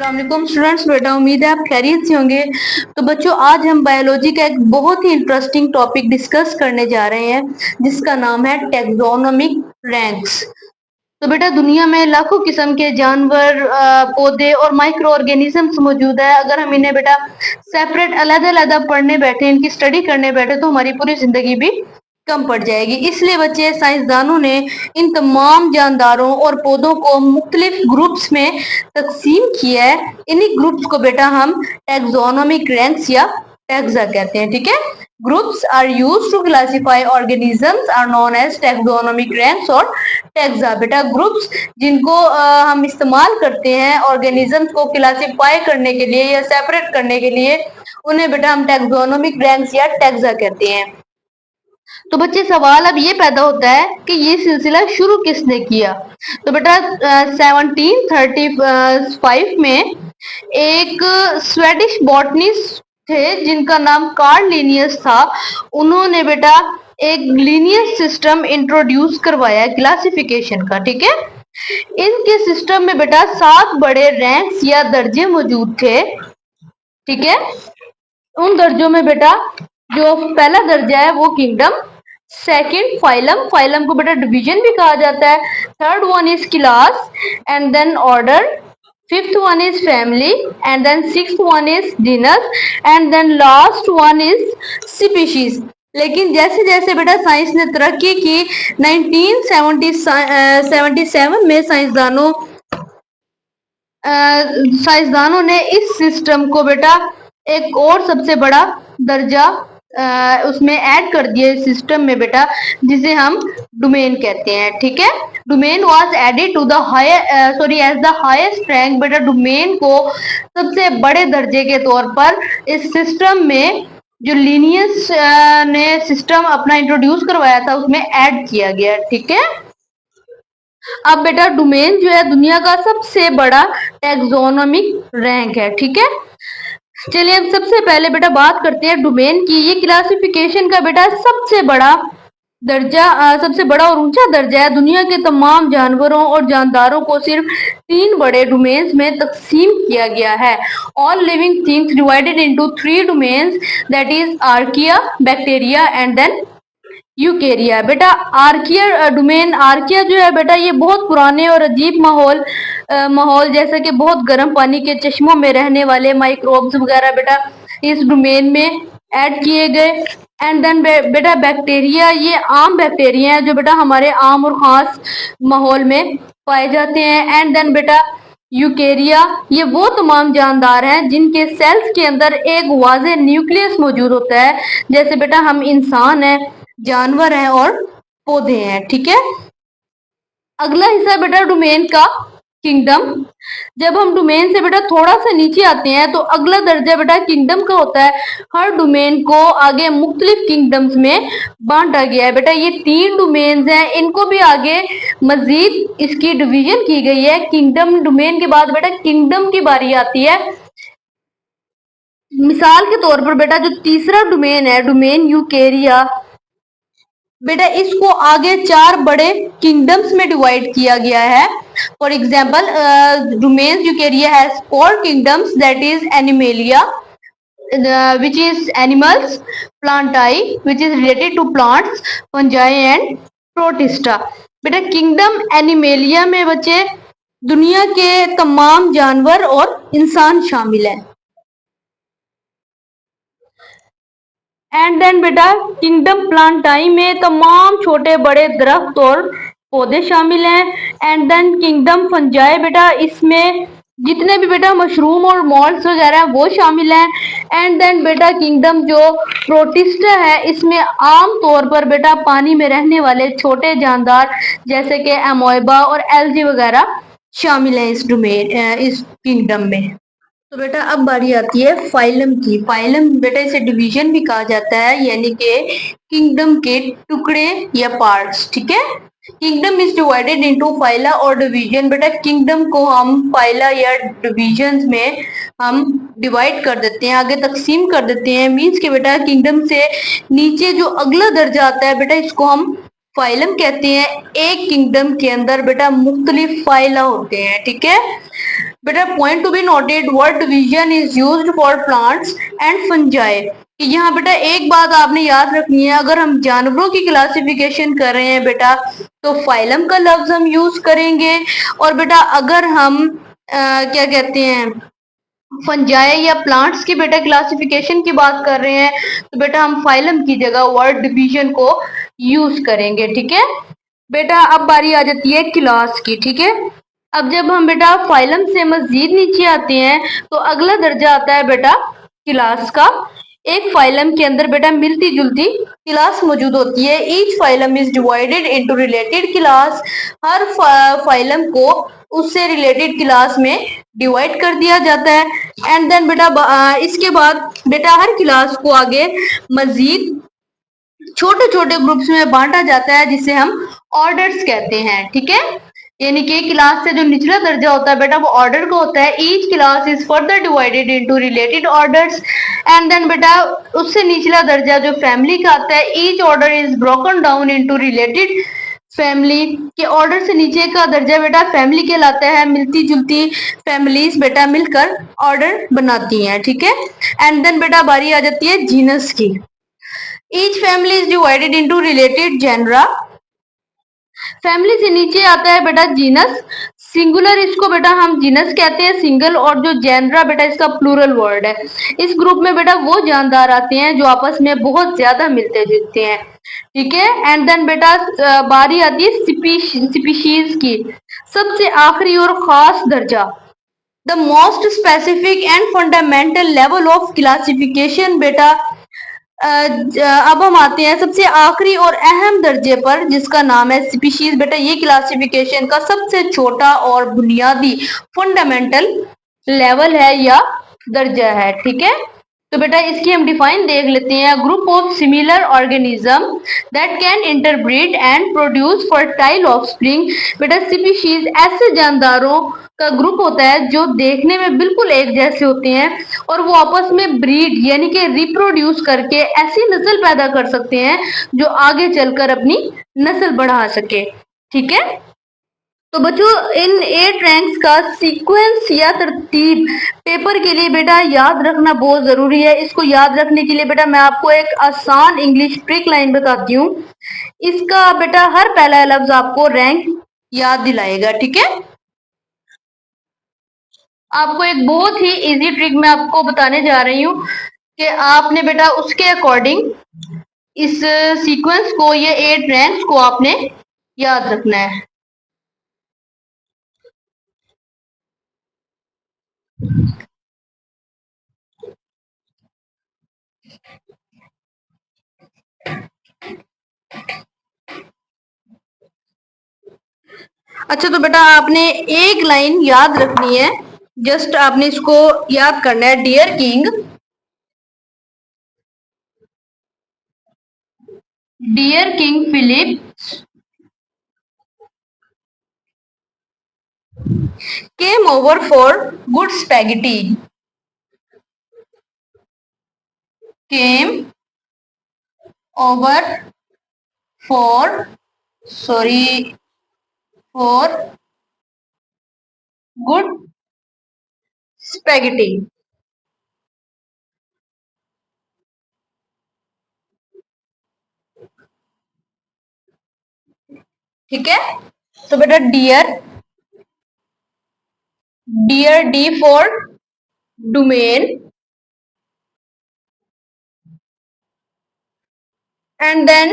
अस्सलाम स्टूडेंट्स, बेटा उम्मीद है आप खैरियत से होंगे। तो बच्चों, आज हम बायोलॉजी का एक बहुत ही इंटरेस्टिंग टॉपिक डिस्कस करने जा रहे हैं जिसका नाम है टैक्सोनॉमिक रैंक्स। तो बेटा, दुनिया में लाखों किस्म के जानवर, पौधे और माइक्रो ऑर्गेनिजम्स मौजूद है। अगर हम इन्हें बेटा सेपरेट अलग-अलग पढ़ने बैठे, इनकी स्टडी करने बैठे तो हमारी पूरी जिंदगी भी कम पड़ जाएगी। इसलिए बच्चे, साइंसदानों ने इन तमाम जानदारों और पौधों को मुख्तलिफ ग्रुप्स में तकसीम किया है। इन्हीं ग्रुप्स को बेटा हम टैक्सोनॉमिक रैंक्स या टैक्सा कहते हैं। ठीक है, groups are used to classify organisms are known as taxonomic ranks और टैक्सा। बेटा, ग्रुप्स जिनको हम इस्तेमाल करते हैं ऑर्गेनिजम्स को क्लासिफाई करने के लिए या सेपरेट करने के लिए, उन्हें बेटा हम टैक्सोनॉमिक रैंक्स या टैक्सा कहते हैं। तो बच्चे, सवाल अब ये पैदा होता है कि ये सिलसिला शुरू किसने किया। तो बेटा 1735 में एक स्वेडिश बॉटनिस्ट थे जिनका नाम कार्ल लिनियस था। उन्होंने बेटा एक लीनियस सिस्टम इंट्रोड्यूस करवाया क्लासिफिकेशन का। ठीक है, इनके सिस्टम में बेटा 7 बड़े रैंक्स या दर्जे मौजूद थे। ठीक है, उन दर्जों में बेटा जो पहला दर्जा है वो किंगडम, सेकंड फाइलम, फाइलम को बेटा डिवीजन भी कहा जाता है, third one is class and then order, fifth one is family and then sixth one is genus and then last one is species. लेकिन जैसे जैसे बेटा साइंस ने तरक्की की, 1977 में साइंसदानों ने इस सिस्टम को बेटा एक और सबसे बड़ा दर्जा उसमें ऐड कर दिया इस सिस्टम में बेटा, जिसे हम डोमेन कहते हैं। ठीक है, domain was added to the as the highest rank. बेटा, डोमेन को सबसे बड़े दर्जे के तौर पर इस सिस्टम में जो लिनियस ने सिस्टम अपना इंट्रोड्यूस करवाया था उसमें ऐड किया गया। ठीक है, अब बेटा डोमेन जो है दुनिया का सबसे बड़ा टैक्सोनॉमिक रैंक है। ठीक है, चलिए अब सबसे पहले बेटा बात करते हैं डोमेन की। ये क्लासिफिकेशन का बेटा सबसे बड़ा दर्जा, सबसे बड़ा और ऊंचा दर्जा है। दुनिया के तमाम जानवरों और जानदारों को सिर्फ 3 बड़े डोमेन्स में तकसीम किया गया है। All living things divided into 3 domains, that is archaea, bacteria and then eukarya. बेटा आर्किया डोमेन, आर्किया जो है बेटा ये बहुत पुराने और अजीब माहौल जैसे कि बहुत गर्म पानी के चश्मों में रहने वाले माइक्रोब्स वगैरह बेटा इस डोमेन में ऐड किए गए। एंड देन बेटा बैक्टीरिया, ये आम बैक्टीरिया है जो बेटा हमारे आम और खास माहौल में पाए जाते हैं। एंड देन बेटा यूकेरिया, ये वो तमाम जानदार हैं जिनके सेल्स के अंदर एक वाज़े न्यूक्लियस मौजूद होता है, जैसे बेटा हम इंसान हैं, जानवर हैं और पौधे हैं। ठीक है, अगला हिस्सा बेटा डोमेन का किंगडम। जब हम डोमेन से बेटा थोड़ा सा नीचे आते हैं तो अगला दर्जा बेटा किंगडम का होता है। हर डोमेन को आगे मुख्तलिफ किंगडम्स में बांटा गया है। बेटा ये 3 डोमेन्स हैं, इनको भी आगे मजीद इसकी डिवीजन की गई है। किंगडम डोमेन के बाद बेटा किंगडम की बारी आती है। मिसाल के तौर पर बेटा जो तीसरा डोमेन है, डोमेन यूकेरिया, बेटा इसको आगे 4 बड़े किंगडम्स में डिवाइड किया गया है। For example, domain Eukarya has 4 kingdoms, that is animalia, which is animals, plantae which is related to plants, fungi and protista। बेटा किंगडम एनिमेलिया में बच्चे दुनिया के तमाम जानवर और इंसान शामिल हैं। एंड देन बेटा किंगडम प्लांटाई में तमाम छोटे बड़े दरख्त और पौधे शामिल हैं। एंड देन किंगडम फंजाई, बेटा इसमें जितने भी बेटा मशरूम और मॉल्स वगैरह वो शामिल हैं। एंड देन बेटा किंगडम जो प्रोटिस्टा है, इसमें आम तौर पर बेटा पानी में रहने वाले छोटे जानदार जैसे कि एमोइबा और एल्गी वगैरह शामिल हैं इस किंगडम में। तो बेटा अब बारी आती है फाइलम की। फाइलम बेटा इसे डिवीजन भी कहा जाता है, यानी कि किंगडम के टुकड़े या पार्ट्स। ठीक है, kingdom is divided into phyla और डिवीजन। बेटा किंगडम को हम फाइला या डिवीजन में हम डिवाइड कर देते हैं, आगे तकसीम कर देते हैं। मीन्स के बेटा किंगडम से नीचे जो अगला दर्जा आता है बेटा इसको हम फाइलम कहते हैं। एक किंगडम के अंदर बेटा मुख्तलिफ फाइला होते हैं। ठीक है, बेटा point to be noted, word division is used for plants and fungi. यहाँ बेटा एक बात आपने याद रखनी है, अगर हम जानवरों की क्लासिफिकेशन कर रहे हैं बेटा तो फाइलम का लफ्ज हम यूज करेंगे, और बेटा अगर हम क्या कहते हैं फंजाई या प्लांट्स की बेटा क्लासिफिकेशन की बात कर रहे हैं तो बेटा हम फाइलम की जगह वर्ड डिवीजन को यूज करेंगे। ठीक है बेटा, अब बारी आ जाती है क्लास की। ठीक है, अब जब हम बेटा फाइलम से मजीद नीचे आते हैं तो अगला दर्जा आता है बेटा क्लास का। एक फाइलम के अंदर बेटा मिलती जुलती क्लास मौजूद होती है। Each phylum is divided into related class. Her phylum को उससे रिलेटेड क्लास में डिवाइड कर दिया जाता है। एंड देन बेटा इसके बाद बेटा हर क्लास को आगे मजीद छोटे छोटे ग्रुप्स में बांटा जाता है जिसे हम ऑर्डर्स कहते हैं। ठीक है, यानी कि क्लास से जो निचला दर्जा होता है बेटा वो ऑर्डर का होता है। Each class is further divided into related orders. And then बेटा उससे निचला दर्जा जो फैमिली का आता है, each order is broken down into related family. के ऑर्डर से नीचे का दर्जा बेटा फैमिली कहलाता है। मिलती जुलती फैमिलीज बेटा मिलकर ऑर्डर बनाती हैं। ठीक है, एंड देन बेटा बारी आ जाती है जीनस की। Each family is divided into related genera. Family से नीचे आता है बेटा जीनस। सिंगुलर इसको बेटा हम जीनस कहते हैं सिंगल, और जो जेनरा बेटा इसका प्लूरल वर्ड है। इस ग्रुप में बेटा वो जानदार आते हैं जो आपस में बहुत ज्यादा मिलते जुलते हैं। ठीक है, एंड देन बेटा बारी आती है स्पीशीज की। सबसे आखिरी और खास दर्जा, the most specific and fundamental level of classification बेटा अब हम आते हैं सबसे आखिरी और अहम दर्जे पर जिसका नाम है स्पीशीज। बेटा ये क्लासिफिकेशन का सबसे छोटा और बुनियादी फंडामेंटल लेवल है या दर्जा है। ठीक है, तो बेटा इसकी हम डिफाइन देख लेते हैं। Group of similar organism that can interbreed and produce fertile offspring. बेटा स्पीशीज ऐसे जानदारों का ग्रुप होता है जो देखने में बिल्कुल एक जैसे होते हैं और वो आपस में ब्रीड यानी कि रिप्रोड्यूस करके ऐसी नस्ल पैदा कर सकते हैं जो आगे चलकर अपनी नस्ल बढ़ा सके। ठीक है, तो बच्चों इन 8 रैंक्स का सीक्वेंस या तरतीब पेपर के लिए बेटा याद रखना बहुत जरूरी है। इसको याद रखने के लिए बेटा मैं आपको एक आसान इंग्लिश ट्रिक लाइन बताती हूँ। इसका बेटा हर पहला लफ्ज आपको रैंक याद दिलाएगा। ठीक है, आपको एक बहुत ही इजी ट्रिक मैं आपको बताने जा रही हूँ कि आपने बेटा उसके अकॉर्डिंग इस सीक्वेंस को, ये 8 रैंक्स को आपने याद रखना है। अच्छा, तो बेटा आपने एक लाइन याद रखनी है, जस्ट आपने इसको याद करना है। Dear king, dear king Philip came over for good spaghetti. Came over for, sorry, for good spaghetti. ठीक है, तो बेटा dear, dear D for domain, and then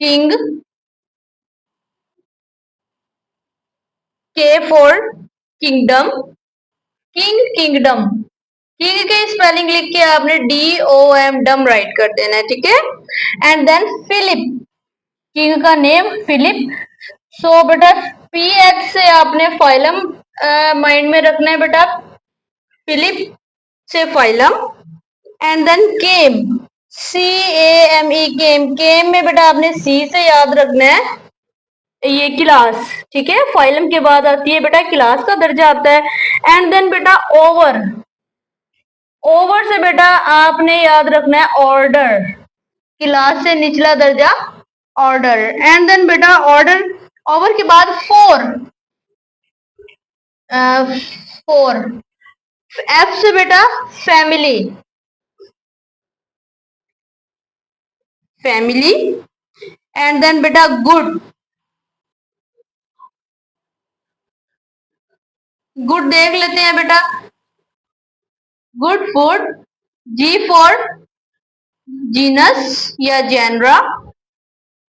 king, K for kingdom, king kingdom. King के spelling लिख के आपने DOM डम right कर देना है। ठीक है, एंड देन फिलिप, किंग का नेम फिलिप। सो बेटा PH से आपने फाइलम माइंड में रखना है बेटा, फिलिप से phylum. And then came, CAME came, came में बेटा आपने C से याद रखना है ये क्लास। ठीक है, फाइलम के बाद आती है बेटा क्लास का दर्जा आता है। एंड देन बेटा ओवर, ओवर से बेटा आपने याद रखना है ऑर्डर, क्लास से निचला दर्जा ऑर्डर। एंड देन बेटा ऑर्डर, ओवर के बाद फोर, 4। एफ से बेटा फैमिली, फैमिली। एंड देन बेटा गुड, गुड देख लेते हैं बेटा, good food. G for genus या जेनरा,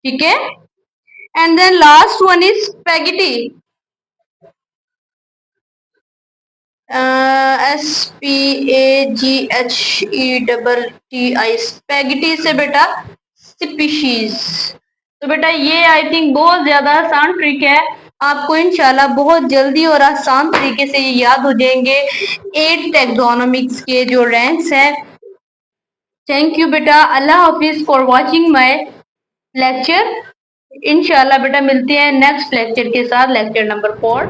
ठीक है। And then last one is spaghetti, SPAGHETTI, spaghetti से बेटा स्पीशीज। तो बेटा ये आई थिंक बहुत ज्यादा आसान ट्रिक है, आपको इंशाल्लाह बहुत जल्दी और आसान तरीके से ये याद हो जाएंगे 8 टैक्सोनॉमिक्स के जो रैंक्स हैं। थैंक यू बेटा, अल्लाह हाफिज फॉर वॉचिंग माय लेक्चर। इंशाल्लाह बेटा मिलते हैं नेक्स्ट लेक्चर के साथ, लेक्चर नंबर 4।